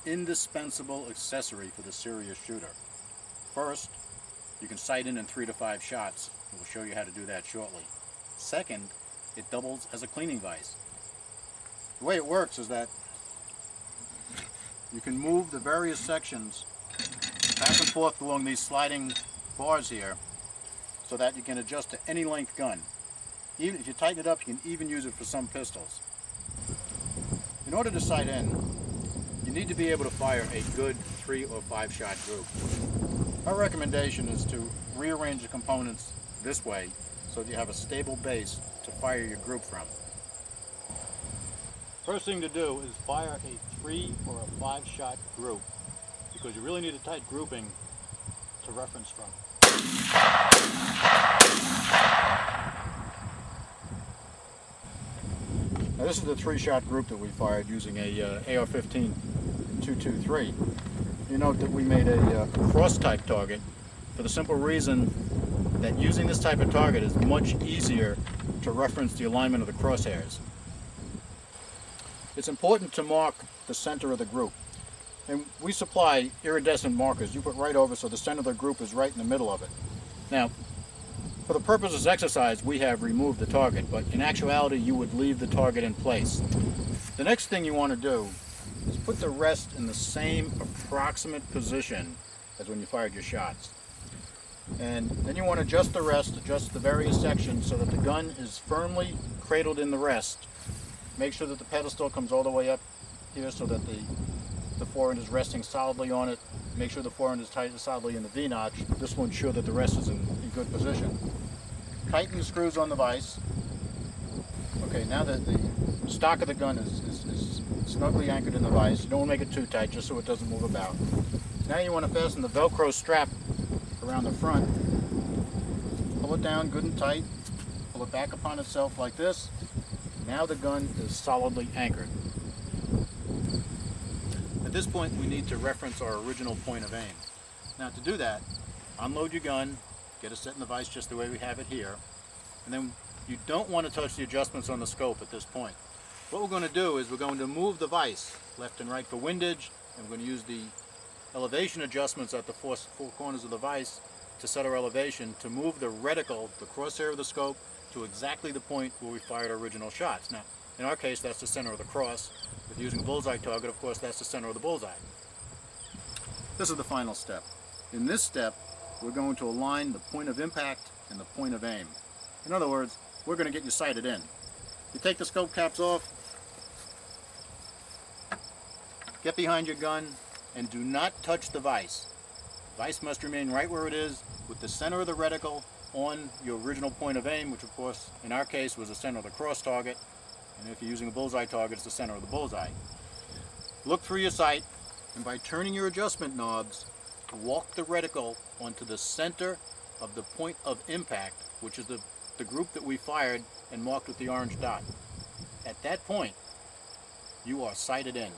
indispensable accessory for the serious shooter. First, you can sight in 3 to 5 shots. We'll show you how to do that shortly. Second, it doubles as a cleaning vise. The way it works is that you can move the various sections back and forth along these sliding bars here so that you can adjust to any length gun. Even if you tighten it up, you can even use it for some pistols. In order to sight in, you need to be able to fire a good 3 or 5 shot group. Our recommendation is to rearrange the components this way so that you have a stable base to fire your group from. First thing to do is fire a 3 or a 5 shot group, because you really need a tight grouping to reference from. Now this is the 3 shot group that we fired using a AR-15 223. You note that we made a cross type target for the simple reason that using this type of target is much easier to reference the alignment of the crosshairs. It's important to mark the center of the group. And we supply iridescent markers you put right over so the center of the group is right in the middle of it. Now, for the purpose of this exercise, we have removed the target, but in actuality, you would leave the target in place. The next thing you want to do is put the rest in the same approximate position as when you fired your shots. And then you want to adjust the rest, adjust the various sections so that the gun is firmly cradled in the rest. Make sure that the pedestal comes all the way up here so that the forend is resting solidly on it. Make sure the forend is tight solidly in the V-notch. This will ensure that the rest is in good position. Tighten the screws on the vise. Okay, now that the stock of the gun is snugly anchored in the vise, you don't want to make it too tight just so it doesn't move about. Now you want to fasten the Velcro strap around the front. Pull it down good and tight. Pull it back upon itself like this. Now the gun is solidly anchored. At this point, we need to reference our original point of aim. Now to do that, unload your gun, get it set in the vise just the way we have it here, and then you don't want to touch the adjustments on the scope at this point. What we're going to do is we're going to move the vise left and right for windage, and we're going to use the elevation adjustments at the four corners of the vise to set our elevation to move the reticle, the crosshair of the scope, to exactly the point where we fired our original shots. Now, in our case, that's the center of the cross. With using a bullseye target, of course, that's the center of the bullseye. This is the final step. In this step, we're going to align the point of impact and the point of aim. In other words, we're going to get you sighted in. You take the scope caps off, get behind your gun, and do not touch the vise. The vise must remain right where it is, with the center of the reticle on your original point of aim, which of course, in our case, was the center of the cross target. And if you're using a bullseye target, it's the center of the bullseye. Look through your sight, and by turning your adjustment knobs, walk the reticle onto the center of the point of impact, which is the group that we fired and marked with the orange dot. At that point, you are sighted in.